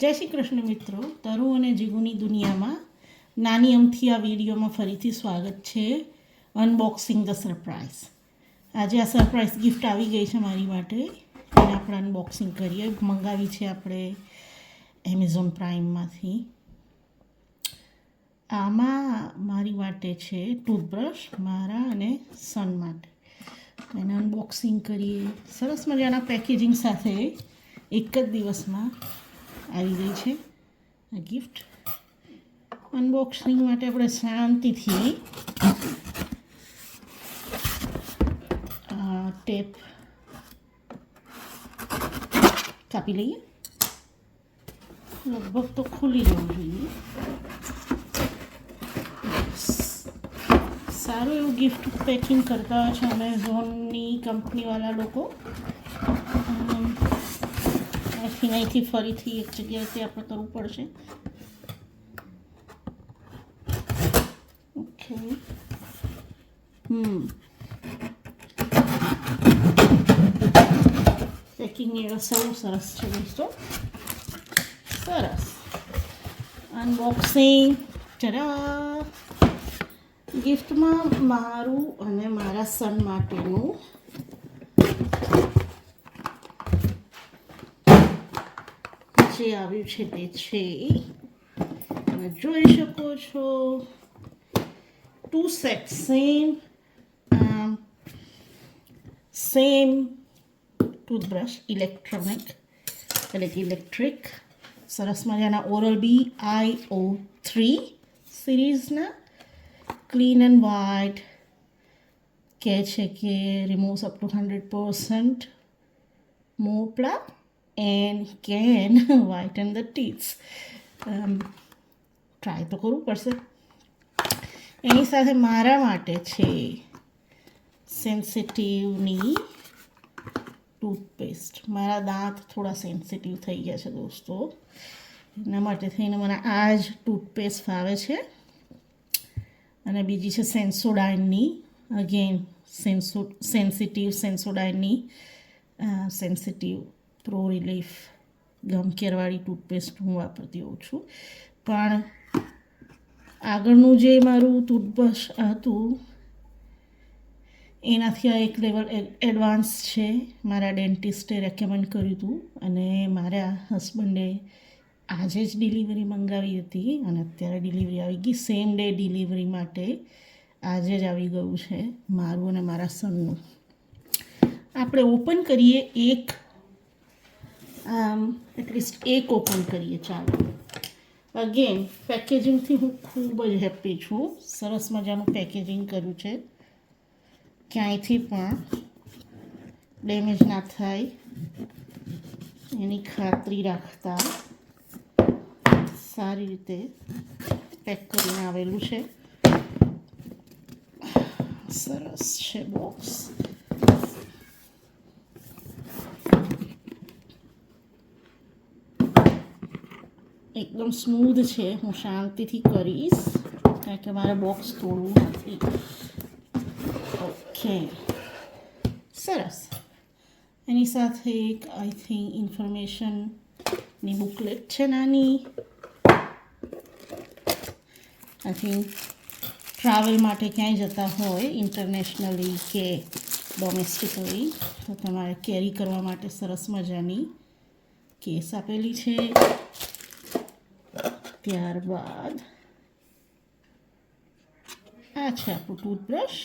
જય શ્રી કૃષ્ણ મિત્રો, તરુ અને જીગુની દુનિયામાં નાની અમથી આ વિડીયોમાં ફરીથી સ્વાગત છે. Unboxing the surprise. આજે આ સરપ્રાઈઝ ગિફ્ટ આવી ગઈ છે મારી માટે, એને આપણે અનબોક્સિંગ કરીએ. મંગાવી છે આપણે એમેઝોન પ્રાઇમમાંથી. આમાં મારી માટે છે ટૂથબ્રશ, મારા અને સન માટે. એને અનબોક્સિંગ કરીએ. સરસ મજાના પેકેજિંગ સાથે એક જ દિવસમાં આવી ગઈ છે આ ગિફ્ટ. અનબોક્સિંગ માટે આપણે શાંતિથી ટેપ કાપી લઈએ. લગભગ તો ખુલી જવું જોઈએ. સારું એવું ગિફ્ટ પેકિંગ કરતા હોય છે અમેઝોનની કંપનીવાળા લોકો. અહીંથી ફરીથી એક જગ્યાએથી આપણે કરવું પડશે. ઓકે. પેકિંગ એ સૌ સરસ છે દોસ્તો. સરસ અનબોક્સિંગ. ચરા ગિફ્ટમાં મારું અને મારા સન માટેનું જે આવ્યું છે તે છે, તમે જોઈ શકો છો, 2 સેટ સેમ ટૂથબ્રશ, ઇલેક્ટ્રિક. સરસ મજાના ઓરલ બી IO3 સિરીઝના ક્લીન એન્ડ વ્હાઇટ. કહે છે કે removes up to 100% more plaque and can whiten the teeth. Try તો કરવું પડશે. એની સાથે મારા માટે છે સેન્સિટિવની ટૂથપેસ્ટ. મારા દાંત થોડા સેન્સિટિવ થઈ ગયા છે દોસ્તો, એના માટે થઈને મને આ જ ટૂથપેસ્ટ ફાવે છે. અને બીજી છે સેન્સોડાઇનની, અગેન સેન્સોડાઇનની સેન્સિટિવ પ્રો રિલીફ ગમ કેરવાળી ટૂથપેસ્ટ હું વાપરતી હોઉં છું. પણ આગળનું જે મારું ટૂથબ્રશ હતું એનાથી આ એક લેવલ એડવાન્સ છે. મારા ડેન્ટિસ્ટે રેકમેન્ડ કર્યું હતું અને મારા હસબન્ડે આજે જ ડિલિવરી મંગાવી હતી અને અત્યારે ડિલિવરી આવી ગઈ. સેમ ડે ડિલિવરી માટે આજે જ આવી ગયું છે મારું અને મારા સનનું. આપણે ઓપન કરીએ એટલીસ્ટ એક ઓપન કરીએ. ચાલો. અગેન પેકેજિંગથી હું ખૂબ જ હેપી છું. સરસ મજાનું પેકેજિંગ કર્યું છે, ક્યાંયથી પણ ડેમેજ ના થાય એની ખાતરી રાખતા સારી રીતે પેક કરીને આવેલું છે. સરસ છે બોક્સ. એકદમ સ્મૂધ છે. હું શાંતિથી કરીશ કારણ કે મારે બોક્સ તોડવું નથી. ઓકે, સરસ. એની સાથે એક આઈ થિંક ઇન્ફોર્મેશનની બુકલેટ છે નાની. આઈ થિંક ટ્રાવેલ માટે ક્યાંય જતા હોય ઇન્ટરનેશનલી કે ડોમેસ્ટિકલી તો તમારે કેરી કરવા માટે સરસ મજાની કેસ આપેલી છે. ત્યારબાદ આ છે આપણું ટૂથબ્રશ.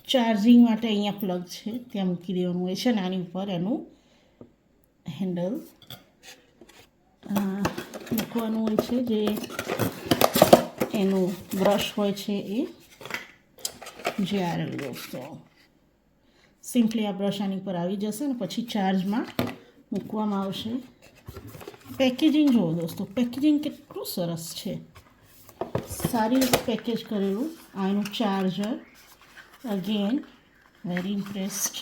ચાર્જિંગ માટે અહીંયા પ્લગ છે, ત્યાં મૂકી દેવાનું હોય છે. નાની ઉપર એનું હેન્ડલ મૂકવાનું હોય છે. જે એનું બ્રશ હોય છે એ જ્યારે દોસ્તો સિમ્પલી આ બ્રશ આની પર આવી જશે ને પછી ચાર્જમાં મૂકવામાં આવશે. પેકેજિંગ જુઓ દોસ્તો, પેકેજિંગ કેટલું સરસ છે. સારી રીતે પેકેજ કરેલું. આ એનું ચાર્જર. અગેન વેરી ઇમ્પ્રેસ્ડ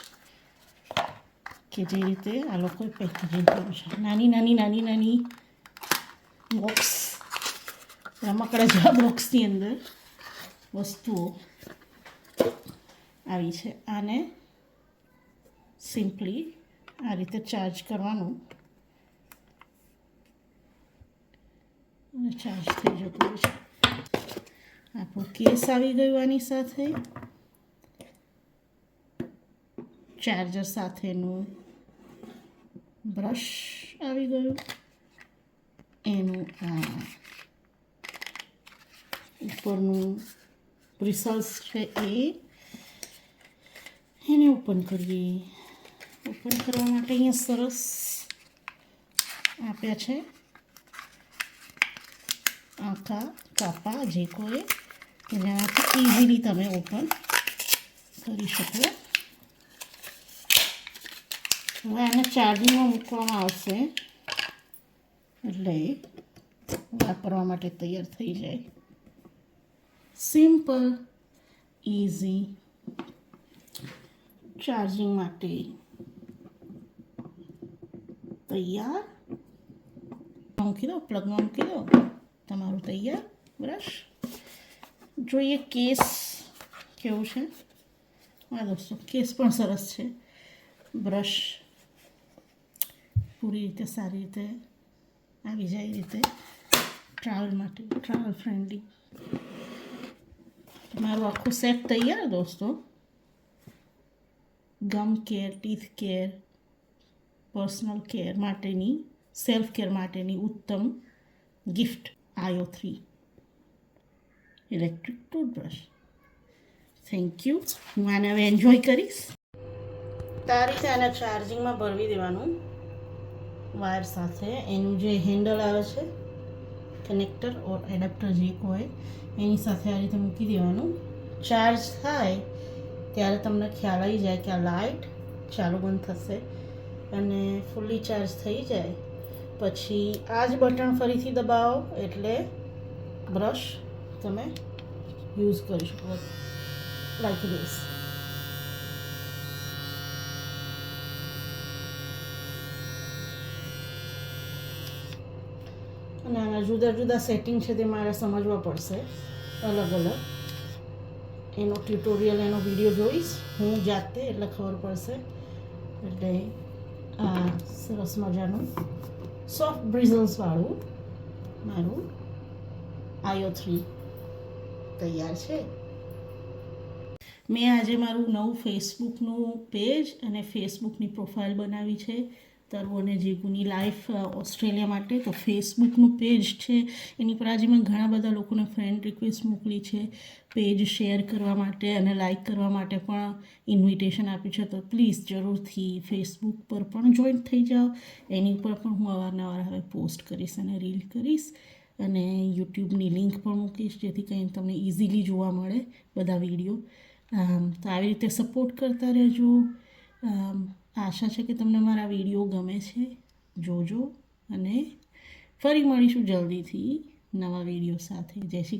કે જે રીતે આ લોકોએ પેકેજિંગ કર્યું છે. નાની બોક્સ, રમકડા જેવા બોક્સની અંદર વસ્તુઓ આવી છે. આને સિમ્પલી આ રીતે ચાર્જ કરવાનું અને ચાર્જ થઈ જતું હોય છે. આપણું કેસ આવી ગયું આની સાથે, ચાર્જર સાથેનું બ્રશ આવી ગયું, એનું આ ઉપરનું બ્રિસલ્સ છે એને ઓપન કરીએ. ઓપન કરવા માટે અહીંયા સરસ આપ્યા છે આખા કાપા, જે કોઈ જેનાથી ઇઝીલી તમે ઓપન કરી શકો. હવે આને ચાર્જિંગમાં મૂકવામાં આવશે એટલે વાપરવા માટે તૈયાર થઈ જાય. સિમ્પલ ઇઝી ચાર્જિંગ માટે તૈયાર. મૂકી દો, પ્લગમાં મૂકી દો, તમારું તૈયાર બ્રશ. જોઈએ કેસ કેવું છે. હા દોસ્તો, કેસ પણ સરસ છે. બ્રશ પૂરી રીતે સારી રીતે આવી જાય રીતે ટ્રાવેલ માટે, ટ્રાવેલ ફ્રેન્ડલી. તમારું આખું સેટ તૈયાર દોસ્તો. Gum care, teeth care, personal care માટેની, સેલ્ફ કેર માટેની ઉત્તમ gift IO3 electric toothbrush. Thank you. હું આને હવે એન્જોય કરીશ. આ રીતે આને ચાર્જિંગમાં ભરવી દેવાનું વાયર સાથે. એનું જે હેન્ડલ આવે છે, કનેક્ટર ઓર એડપ્ટર જે હોય, એની સાથે આ રીતે મૂકી દેવાનું. ચાર્જ થાય ત્યારે તમને ખ્યાલ આવી જાય કે આ લાઇટ ચાલુ બંધ થશે, અને ફૂલ્લી ચાર્જ થઈ જાય પછી આ જ બટન ફરીથી દબાવો એટલે બ્રશ તમે યુઝ કરી શકો લાઈક ધીસ. અને આના જુદા જુદા સેટિંગ છે તે મારે સમજવા પડશે અલગ અલગ. એનો ટ્યુટોરિયલ, એનો વિડીયો જોઈશ હું જાતે એટલે ખબર પડશે. એટલે આ સરસ મજાનું સોફ્ટ બ્રિઝલ્સવાળું મારું IO3 તૈયાર છે. મેં આજે મારું નવું ફેસબુકનું પેજ અને ફેસબુકની પ્રોફાઇલ બનાવી છે, તરુ અને જીગુની લાઈફ ઓસ્ટ્રેલિયા માટે. તો ફેસબુકનું પેજ છે એની પર આજે મેં ઘણા બધા લોકોને ફ્રેન્ડ રિક્વેસ્ટ મોકલી છે પેજ શેર કરવા માટે અને લાઈક કરવા માટે પણ ઇન્વિટેશન આપ્યું છે. તો પ્લીઝ જરૂરથી ફેસબુક પર પણ જોઈન્ટ થઈ જાઓ. એની ઉપર પણ હું અવારનવાર હવે પોસ્ટ કરીશ અને રીલ કરીશ, અને યુટ્યુબની લિંક પણ મૂકીશ જેથી કંઈ તમને ઇઝીલી જોવા મળે બધા વિડીયો. તો આવી રીતે સપોર્ટ કરતા રહેજો. આશા છે કે તમને મારા વિડીયો ગમે છે, જોજો. અને ફરી મળીશું જલ્દીથી નવા વિડીયો સાથે. જય શ્રી